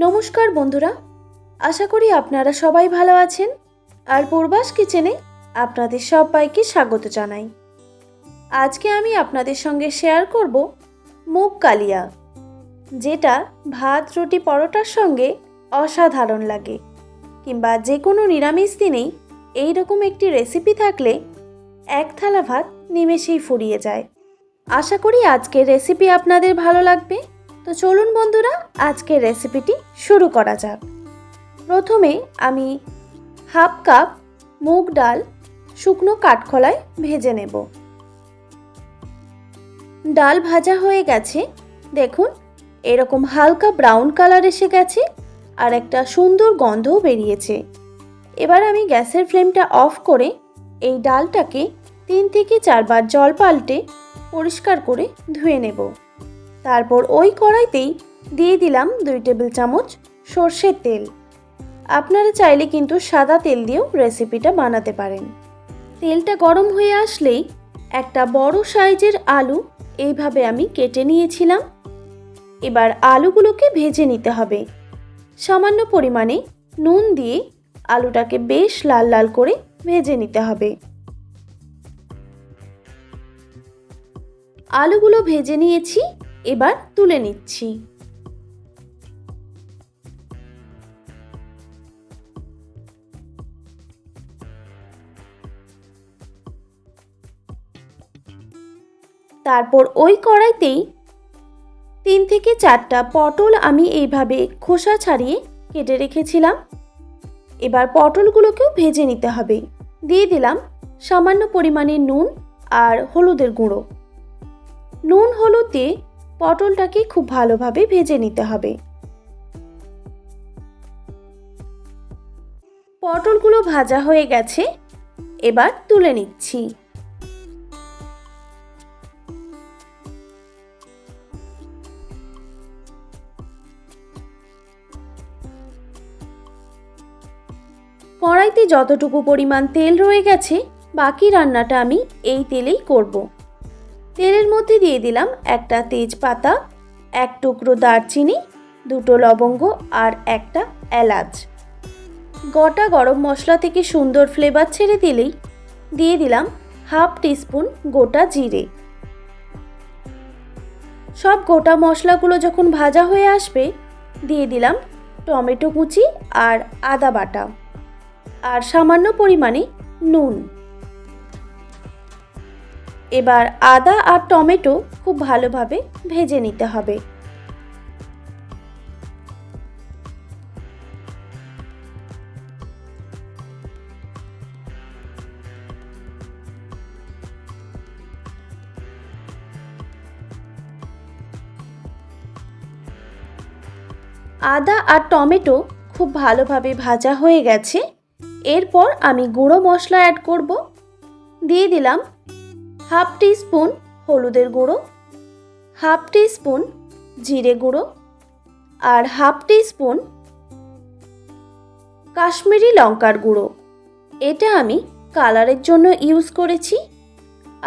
নমস্কার বন্ধুরা, আশা করি আপনারা সবাই ভালো আছেন। আর পূর্বাস কিচেনে আপনাদের সবাইকে স্বাগত জানাই। আজকে আমি আপনাদের সঙ্গে শেয়ার করব মুগ কালিয়া, যেটা ভাত, রুটি, পরোটার সঙ্গে অসাধারণ লাগে। কিংবা যে কোনো নিরামিষ দিনেই এই রকম একটি রেসিপি থাকলে এক থালা ভাত নিমেষেই ফুরিয়ে যায়। আশা করি আজকের রেসিপি আপনাদের ভালো লাগবে। তো চলুন বন্ধুরা, আজকের রেসিপিটি শুরু করা যাক। প্রথমে আমি হাফ কাপ মুগ ডাল শুকনো কাঠখোলায় ভেজে নেব। ডাল ভাজা হয়ে গেছে, দেখুন এরকম হালকা ব্রাউন কালার এসে গেছে আর একটা সুন্দর গন্ধও বেরিয়েছে। এবার আমি গ্যাসের ফ্লেমটা অফ করে এই ডালটাকে 3 থেকে 4 বার জল পাল্টে পরিষ্কার করে ধুয়ে নেব। তারপর ওই কড়াইতেই দিয়ে দিলাম 2 টেবিল চামচ সর্ষের তেল। আপনারা চাইলে কিন্তু সাদা তেল দিয়েও রেসিপিটা বানাতে পারেন। তেলটা গরম হয়ে আসলেই একটা বড় সাইজের আলু এইভাবে আমি কেটে নিয়েছিলাম। এবার আলুগুলোকে ভেজে নিতে হবে। সামান্য পরিমাণে নুন দিয়ে আলুটাকে বেশ লাল লাল করে ভেজে নিতে হবে। আলুগুলো ভেজে নিয়েছি, এবার তুলে নিচ্ছি। তারপর ওই কড়াইতেই 3 থেকে 4টা পটল আমি এইভাবে খোসা ছাড়িয়ে কেটে রেখেছিলাম। এবার পটলগুলোকেও ভেজে নিতে হবে। দিয়ে দিলাম সামান্য পরিমাণে নুন আর হলুদের গুঁড়ো। নুন হলুদ দিয়ে পটলটাকে খুব ভালোভাবে ভেজে নিতে হবে। পটলগুলো ভাজা হয়ে গেছে, এবার তুলে নিচ্ছি। কড়াইতে যতটুকু পরিমাণ তেল রয়ে গেছে, বাকি রান্নাটা আমি এই তেলেই করব। তেলের মধ্যে দিয়ে দিলাম একটা তেজপাতা, 1 টুকরো দারচিনি, 2টো লবঙ্গ আর একটা এলাচ। গোটা গরম মশলা থেকে সুন্দর ফ্লেভার ছেড়ে দিলেই দিয়ে দিলাম হাফ টিস্পুন গোটা জিরে। সব গোটা মশলাগুলো যখন ভাজা হয়ে আসবে, দিয়ে দিলাম টমেটো কুচি আর আদা বাটা আর সামান্য পরিমাণে নুন। এবার আদা আর টমেটো খুব ভালোভাবে ভেজে নিতে হবে। আদা আর টমেটো খুব ভালোভাবে ভাজা হয়ে গেছে। এরপর আমি গুঁড়ো মশলা অ্যাড করব। দিয়ে দিলাম হাফ টিস্পুন হলুদের গুঁড়ো, হাফ টিস্পুন জিরে গুঁড়ো আর হাফ টিস্পুন কাশ্মীরি লঙ্কার গুঁড়ো। এটা আমি কালারের জন্য ইউজ করেছি,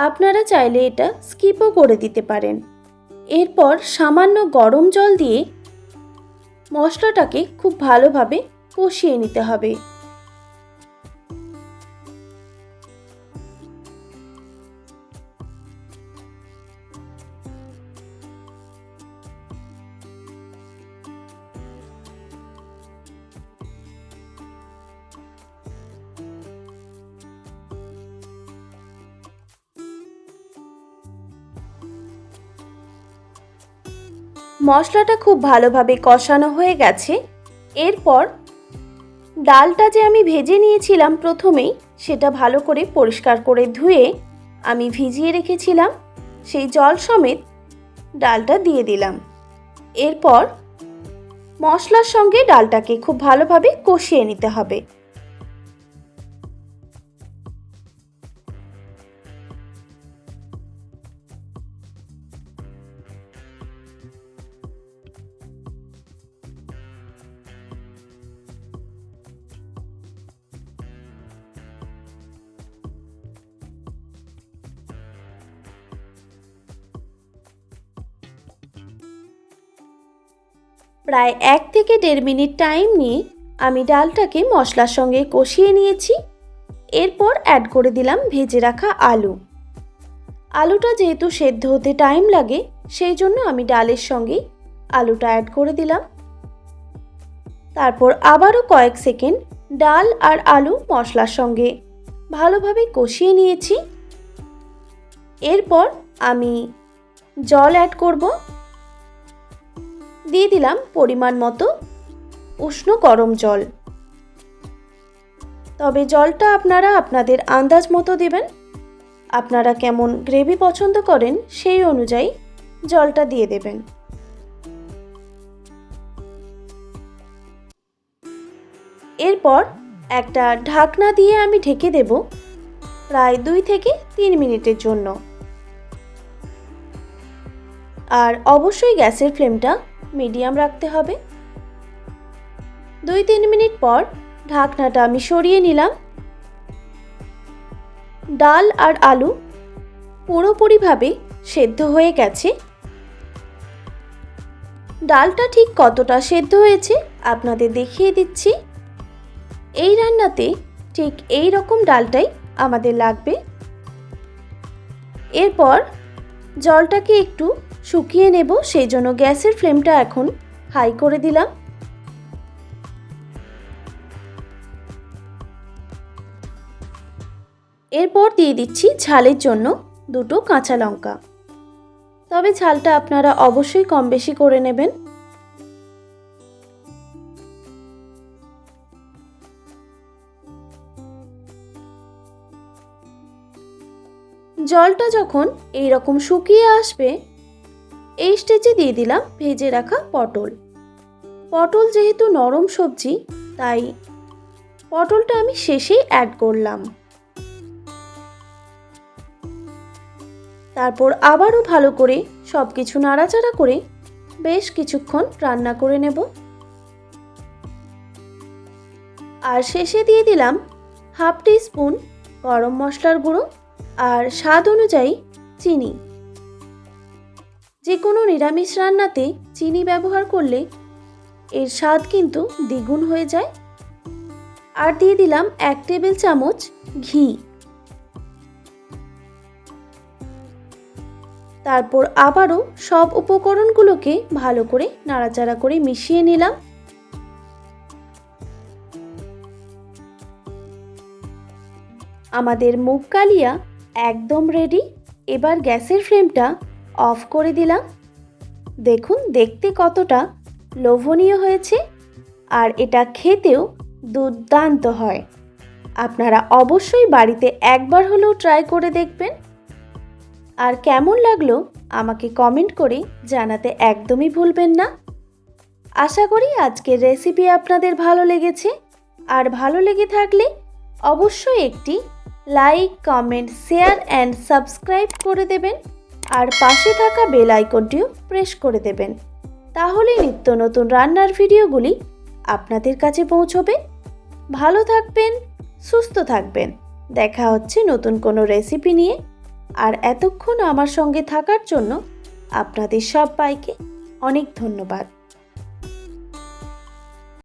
আপনারা চাইলে এটা স্কিপও করে দিতে পারেন। এরপর সামান্য গরম জল দিয়ে মশলাটাকে খুব ভালোভাবে কষিয়ে নিতে হবে। মশলাটা খুব ভালোভাবে কষানো হয়ে গেছে। এরপর ডালটা যে আমি ভেজে নিয়েছিলাম প্রথমেই, সেটা ভালো করে পরিষ্কার করে ধুয়ে আমি ভিজিয়ে রেখেছিলাম, সেই জল সমেত ডালটা দিয়ে দিলাম। এরপর মশলার সঙ্গে ডালটাকে খুব ভালোভাবে কষিয়ে নিতে হবে। প্রায় 1 থেকে 1.5 মিনিট টাইম নিয়ে আমি ডালটাকে মশলার সঙ্গে কষিয়ে নিয়েছি। এরপর অ্যাড করে দিলাম ভেজে রাখা আলু। আলুটা যেহেতু সেদ্ধ হতে টাইম লাগে, সেই জন্য আমি ডালের সঙ্গেই আলুটা অ্যাড করে দিলাম। তারপর আবারও কয়েক সেকেন্ড ডাল আর আলু মশলার সঙ্গে ভালোভাবে কষিয়ে নিয়েছি। এরপর আমি জল অ্যাড করব। দিয়ে দিলাম পরিমাণ মতো উষ্ণ গরম জল। তবে জলটা আপনারা আপনাদের আন্দাজ মতো দেবেন। আপনারা কেমন গ্রেভি পছন্দ করেন সেই অনুযায়ী জলটা দিয়ে দেবেন। এরপর একটা ঢাকনা দিয়ে আমি ঢেকে দেব প্রায় 2 থেকে 3 মিনিটের জন্য। আর অবশ্যই গ্যাসের ফ্লেমটা মিডিয়াম রাখতে হবে। 2-3 মিনিট পর ঢাকনাটা আমি সরিয়ে নিলাম। ডাল আর আলু পুরোপুরিভাবে সেদ্ধ হয়ে গেছে। ডালটা ঠিক কতটা সেদ্ধ হয়েছে আপনাদের দেখিয়ে দিচ্ছি। এই রান্নাতে ঠিক এই রকম ডালটাই আমাদের লাগবে। এরপর জলটাকে একটু শুকিয়ে নেব, সেই জন্য গ্যাসের ফ্লেমটা এখন হাই করে দিলাম। এরপর দিয়ে দিচ্ছি ঝালের জন্য 2টো কাঁচা লঙ্কা। তবে ঝালটা আপনারা অবশ্যই কম বেশি করে নেবেন। জলটা যখন এই রকম শুকিয়ে আসবে, এই স্টেজে দিয়ে দিলাম ভেজে রাখা পটল। পটল যেহেতু নরম সবজি, তাই পটলটা আমি শেষেই অ্যাড করলাম। তারপর আবারও ভালো করে সব কিছু নাড়াচাড়া করে বেশ কিছুক্ষণ রান্না করে নেব। আর শেষে দিয়ে দিলাম হাফ টিস্পুন গরম মশলার গুঁড়ো আর স্বাদ অনুযায়ী চিনি। যে কোনো নিরামিষ রান্নাতে চিনি ব্যবহার করলে এর স্বাদ কিন্তু দ্বিগুণ হয়ে যায়। আর দিয়ে দিলাম 1 টেবিল চামচ ঘি। তারপর আবারও সব উপকরণগুলোকে ভালো করে নাড়াচাড়া করে মিশিয়ে নিলাম। আমাদের মুগ কালিয়া একদম রেডি। এবার গ্যাসের ফ্লেমটা অফ করে দিলাম। দেখুন দেখতে কতটা লোভনীয় হয়েছে, আর এটা খেতেও দুর্দান্ত হয়। আপনারা অবশ্যই বাড়িতে একবার হলেও ট্রাই করে দেখবেন। আর কেমন লাগলো আমাকে কমেন্ট করে জানাতে একদমই ভুলবেন না। আশা করি আজকের রেসিপি আপনাদের ভালো লেগেছে। আর ভালো লেগে থাকলে অবশ্যই একটি like, comment, share and subscribe করে দেবেন। আর পাশে থাকা বেল আইকনটিও প্রেস করে দেবেন। তাহলে নিত্য নতুন রান্নার ভিডিওগুলি আপনাদের কাছে পৌঁছবে। ভালো থাকবেন, সুস্থ থাকবেন। দেখা হচ্ছে নতুন কোনো রেসিপি নিয়ে। আর এতক্ষণ আমার সঙ্গে থাকার জন্য আপনাদের সবাইকে অনেক ধন্যবাদ।